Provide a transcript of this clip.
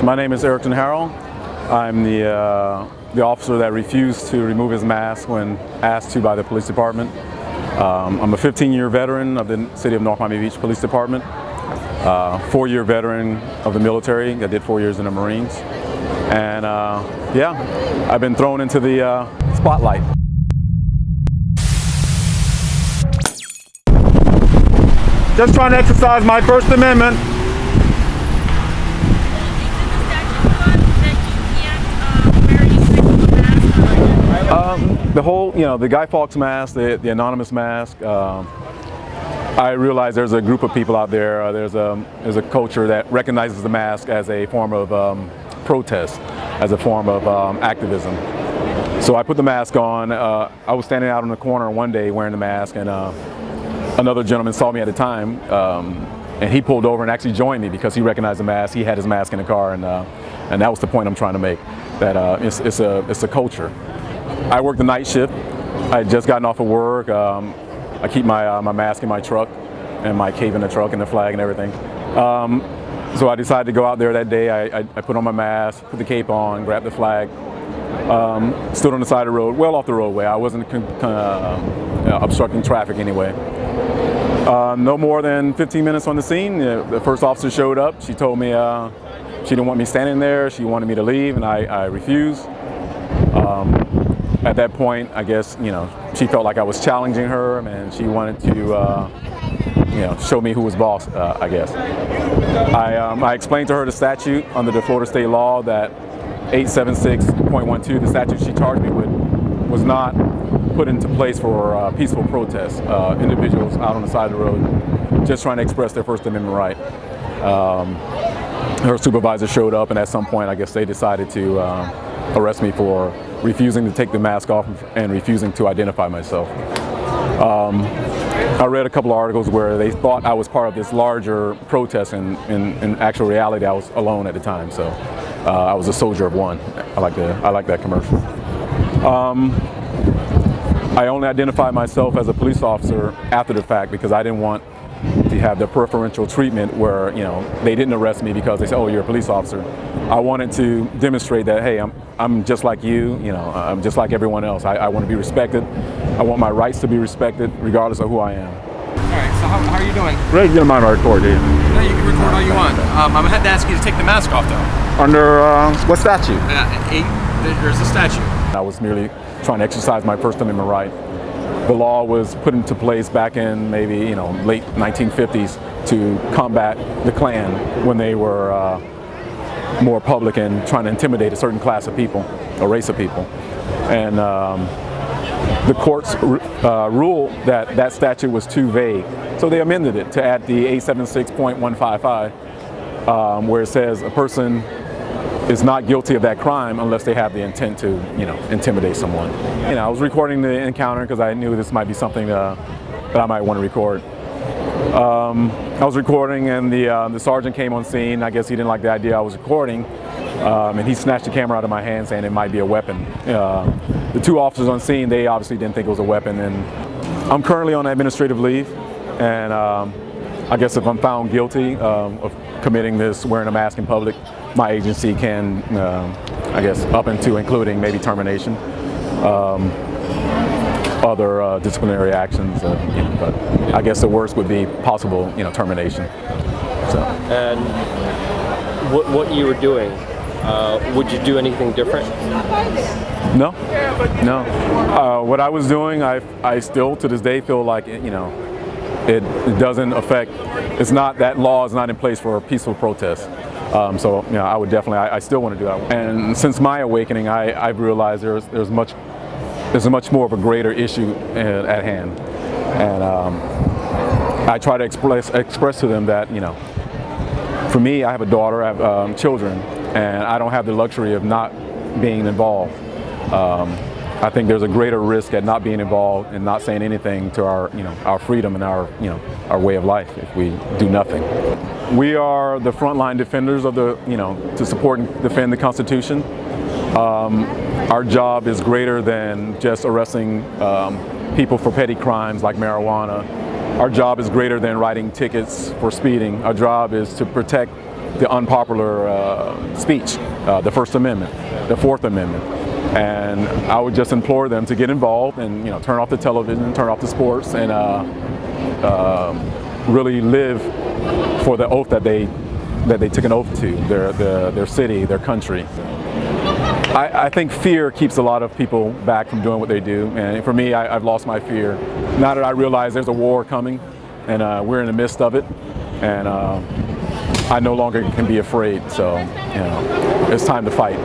So my name is Erickson Harrell. I'm the officer that refused to remove his mask when asked to by the police department. I'm a 15-year veteran of the City of North Miami Beach Police Department, 4-year veteran of the military. I did 4 years in the Marines. And yeah, I've been thrown into the spotlight. Just trying to exercise my First Amendment. The whole, the Guy Fawkes mask, the anonymous mask, I realize there's a group of people out there, there's a culture that recognizes the mask as a form of protest, as a form of activism. So I put the mask on. I was standing out in the corner one day wearing the mask, and another gentleman saw me at the time, and he pulled over and actually joined me because he recognized the mask. He had his mask in the car, and that was the point I'm trying to make, that it's a culture. I work the night shift. I had just gotten off of work. I keep my mask in my truck and my cape in the truck and the flag and everything. So I decided to go out there that day. I put on my mask, put the cape on, grabbed the flag, stood on the side of the road, well off the roadway. I wasn't obstructing traffic anyway. No more than 15 minutes on the scene, the first officer showed up. She told me she didn't want me standing there. She wanted me to leave, and I refused. At that point, I guess, she felt like I was challenging her, and she wanted to, show me who was boss, I guess. I explained to her the statute under the Florida state law that 876.12, the statute she charged me with, was not put into place for peaceful protests. Individuals out on the side of the road just trying to express their First Amendment right. Her supervisor showed up, and at some point, I guess they decided to arrest me for refusing to take the mask off and refusing to identify myself. I read a couple of articles where they thought I was part of this larger protest, and in actual reality I was alone at the time. So I was a soldier of one. I like that commercial. I only identified myself as a police officer after the fact because I didn't want to have the preferential treatment where they didn't arrest me because they said, "Oh, you're a police officer." I wanted to demonstrate that, hey, I'm just like you. I'm just like everyone else. I want to be respected. I want my rights to be respected, regardless of who I am. All right. So how are you doing? Great. You don't mind I record, do you? No, you can record all you want. I'm gonna have to ask you to take the mask off, though. Under what statute? There's a statute. I was merely trying to exercise my First Amendment right. The law was put into place back in maybe late 1950s to combat the Klan when they were more public and trying to intimidate a certain class of people, a race of people. And the courts ruled that that statute was too vague, so they amended it to add the 876.155, where it says a person is not guilty of that crime unless they have the intent to, intimidate someone. I was recording the encounter because I knew this might be something that I might want to record. I was recording, and the sergeant came on scene. I guess he didn't like the idea I was recording, and he snatched the camera out of my hand, saying it might be a weapon. The two officers on scene, they obviously didn't think it was a weapon, and I'm currently on administrative leave, and I guess if I'm found guilty of committing this, wearing a mask in public, my agency can, I guess, up into including maybe termination, other disciplinary actions, but I guess the worst would be possible, termination. So. And what you were doing, would you do anything different? No. What I was doing, I still to this day feel like it doesn't affect. It's not, that law is not in place for peaceful protest. So I would definitely, I still want to do that. And since my awakening, I've realized there's a much more of a greater issue at hand. And I try to express to them that, for me, I have a daughter, I have children, and I don't have the luxury of not being involved. I think there's a greater risk at not being involved and not saying anything to our freedom and our way of life if we do nothing. We are the frontline defenders of to support and defend the Constitution. Our job is greater than just arresting people for petty crimes like marijuana. Our job is greater than writing tickets for speeding. Our job is to protect the unpopular speech, the First Amendment, the Fourth Amendment. And I would just implore them to get involved and, turn off the television, turn off the sports, and really live for the oath that they took an oath to, their city, their country. I think fear keeps a lot of people back from doing what they do, and for me, I've lost my fear. Now that I realize there's a war coming, and we're in the midst of it, and I no longer can be afraid. So, it's time to fight.